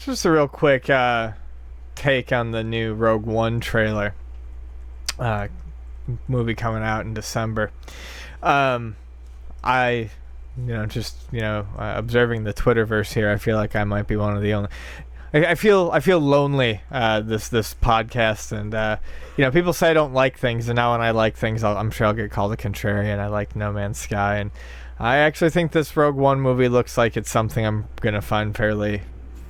Just a real quick take on the new Rogue One trailer. Movie coming out in December. I, observing the Twitterverse here, I feel like I might be one of the only. I feel lonely this podcast, and people say I don't like things, and now when I like things, I'm sure I'll get called a contrarian. I like No Man's Sky, and I actually think this Rogue One movie looks like it's something I'm gonna find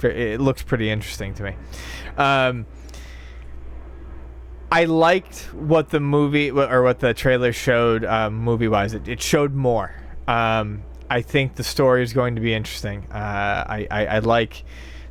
it looks pretty interesting to me. I liked what the movie or what the trailer showed movie-wise. It showed more. I think the story is going to be interesting. I like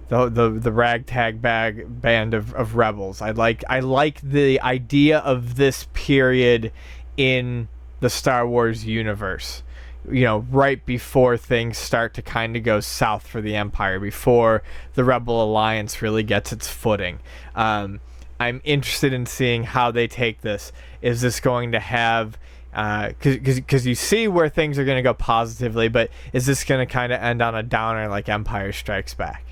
the ragtag band of rebels. I like the idea of this period in the Star Wars universe. Right before things start to kind of go south for the Empire, before the Rebel Alliance really gets its footing. I'm interested in seeing how they take this. Is this going to have... Because you see where things are going to go positively, but is this going to kind of end on a downer like Empire Strikes Back?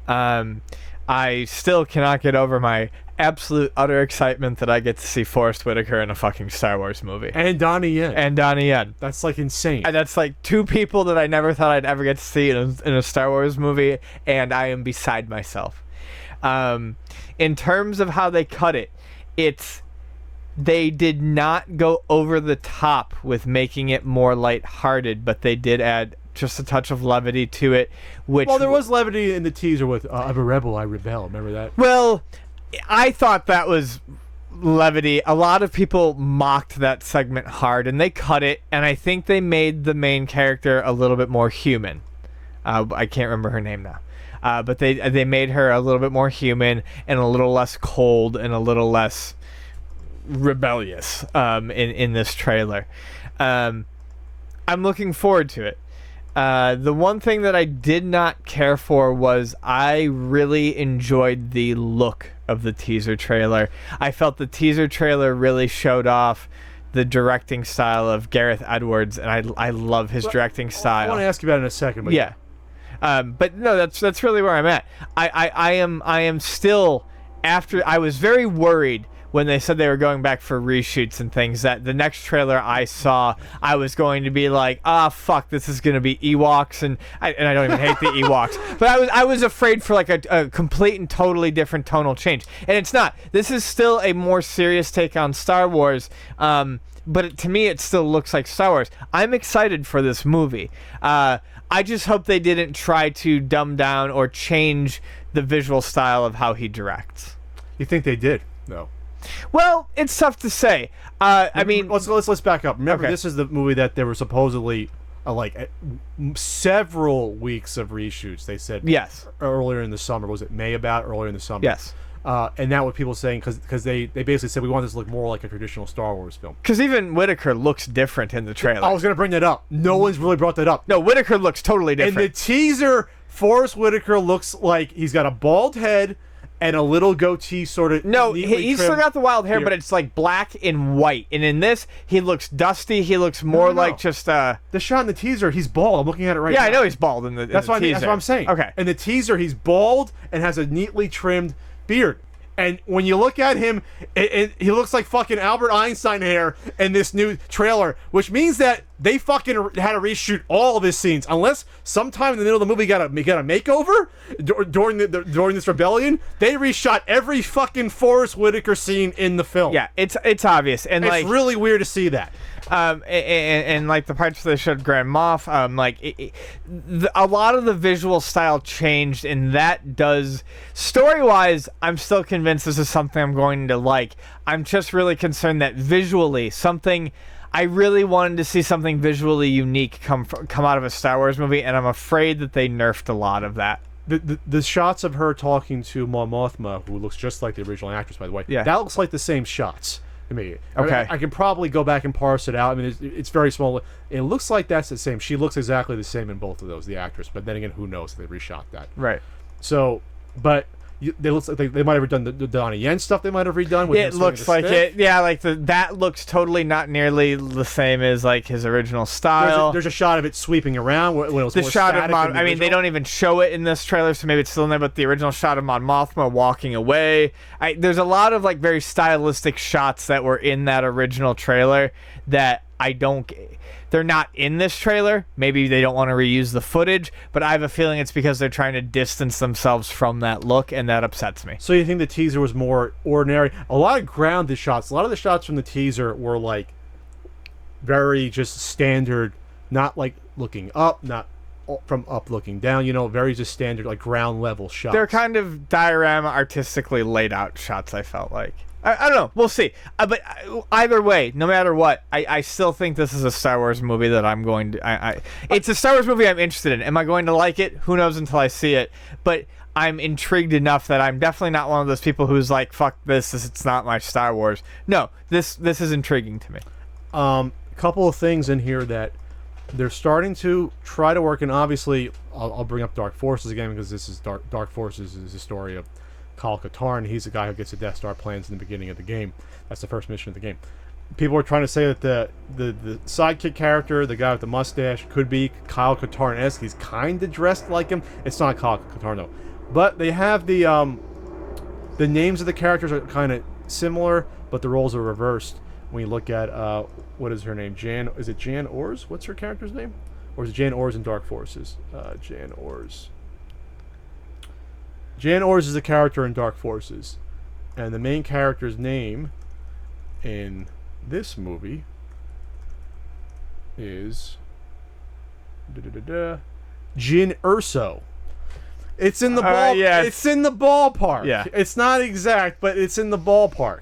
I still cannot get over my absolute utter excitement that I get to see Forrest Whitaker in a fucking Star Wars movie. And Donnie Yen. That's like insane. And that's like two people that I never thought I'd ever get to see in a Star Wars movie, and I am beside myself. In terms of how they cut it, they did not go over the top with making it more lighthearted, but they did add just a touch of levity to it. Well, there was levity in the teaser with I'm a rebel, I rebel. Remember that? Well, I thought that was levity. A lot of people mocked that segment hard, and they cut it, and I think they made the main character a little bit more human. I can't remember her name now. But they made her a little bit more human and a little less cold and a little less rebellious in this trailer. I'm looking forward to it. The one thing that I did not care for was I really enjoyed the look of the teaser trailer. I felt the teaser trailer really showed off the directing style of Gareth Edwards, and I love his directing style. I want to ask you about it in a second. But yeah. But no, that's really where I'm at. I am still, after I was very worried when they said they were going back for reshoots and things, that the next trailer I saw, I was going to be like, fuck, this is going to be Ewoks, and I don't even hate the Ewoks, but I was afraid for like a complete and totally different tonal change, and it's not. This is still a more serious take on Star Wars, but to me, it still looks like Star Wars. I'm excited for this movie. I just hope they didn't try to dumb down or change the visual style of how he directs. You think they did? No. Well, it's tough to say. I mean, let's back up. Remember, okay. This is the movie that there were supposedly several weeks of reshoots. They said yes earlier in the summer. Was it May earlier in the summer? Yes. And that what people saying because they basically said we want this to look more like a traditional Star Wars film. Because even Whitaker looks different in the trailer. I was going to bring that up. No one's really brought that up. No, Whitaker looks totally different. In the teaser, Forrest Whitaker looks like he's got a bald head and a little goatee, sort of. No, he's still got the wild hair, but it's like black and white. And in this, he looks dusty. He looks more like just the shot in the teaser. He's bald. I'm looking at it right now. Yeah, I know he's bald in the that's teaser. That's what I'm saying. Okay. In the teaser, he's bald and has a neatly trimmed beard. And when you look at him, he looks like fucking Albert Einstein hair in this new trailer, which means that they fucking had to reshoot all of his scenes, unless sometime in the middle of the movie got a makeover during this rebellion. They reshot every fucking Forrest Whitaker scene in the film. Yeah, it's obvious, and it's really weird to see that. And like the parts where they showed Grand Moff, a lot of the visual style changed, and that does story-wise. I'm still convinced this is something I'm going to like. I'm just really concerned that visually, I really wanted to see something visually unique come out of a Star Wars movie, and I'm afraid that they nerfed a lot of that. The shots of her talking to Mon Mothma, who looks just like the original actress, by the way, that looks like the same shots. I mean, okay. I can probably go back and parse it out. I mean, it's very small. It looks like that's the same. She looks exactly the same in both of those, the actress. But then again, who knows if they reshot that? Right. So, but They looks like they might have redone the Donnie Yen stuff. They might have redone. With him It swinging looks the like stick. it. Yeah, like that looks totally not nearly the same as like his original style. There's a shot of it sweeping around when it was The more shot of static Mon, than the I mean, they original. don't even show it in this trailer, so maybe it's still in there. But the original shot of Mon Mothma walking away, there's a lot of like very stylistic shots that were in that original trailer that I don't. They're not in this trailer. Maybe they don't want to reuse the footage, but I have a feeling it's because they're trying to distance themselves from that look, and that upsets me. So you think the teaser was more ordinary? A lot of grounded shots. A lot of the shots from the teaser were like very just standard, not like looking up, not from up looking down. You know, very just standard like ground level shots. They're kind of diorama, artistically laid out shots, I felt like. I don't know. We'll see. But either way, no matter what, I still think this is a Star Wars movie that I'm going to... it's a Star Wars movie I'm interested in. Am I going to like it? Who knows until I see it. But I'm intrigued enough that I'm definitely not one of those people who's like, fuck this, it's not my Star Wars. No, this is intriguing to me. Couple of things in here that they're starting to try to work, and obviously I'll bring up Dark Forces again because this is Dark Forces is the story of Kyle Katarn. He's the guy who gets the Death Star plans in the beginning of the game. That's the first mission of the game. People are trying to say that the sidekick character, the guy with the mustache, could be Kyle Katarn-esque. He's kind of dressed like him. It's not Kyle Katarn though. But they have the names of the characters are kind of similar, but the roles are reversed. When you look at what is her name? Is it Jan Ors? What's her character's name? Or is it Jan Ors in Dark Forces? Jan Ors. Jan Ors is the character in Dark Forces, and the main character's name in this movie is Jyn Erso. It's in the ball. yeah, it's in the ballpark. Yeah. It's not exact, but it's in the ballpark.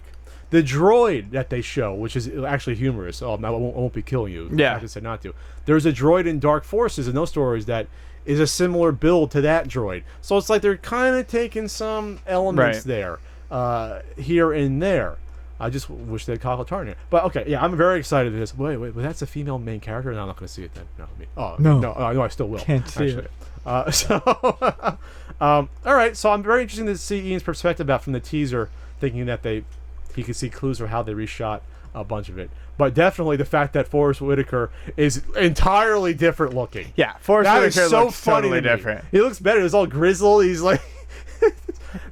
The droid that they show, which is actually humorous. Oh, I won't be killing you. Yeah. I just said not to. There's a droid in Dark Forces in those stories that is a similar build to that droid. So it's like they're kind of taking some elements there, here and there. I just wish they'd Kyle Katarn here. But okay, yeah, I'm very excited for this. Wait, but that's a female main character? No, I'm not going to see it then. No, I still will. Can't see it. All right, so I'm very interested to see Ian's perspective about from the teaser, thinking that he could see clues for how they reshot a bunch of it. But definitely the fact that Forrest Whitaker is entirely different looking. Yeah, Forrest That Whitaker is so looks funny totally to me. different. He looks better. He's all grizzled. He's like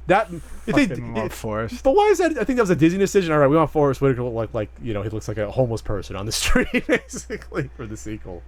that. Fucking love Forrest. But why is that? I think that was a Disney decision. All right, we want Forrest Whitaker to look like he looks like a homeless person on the street, basically, for the sequel.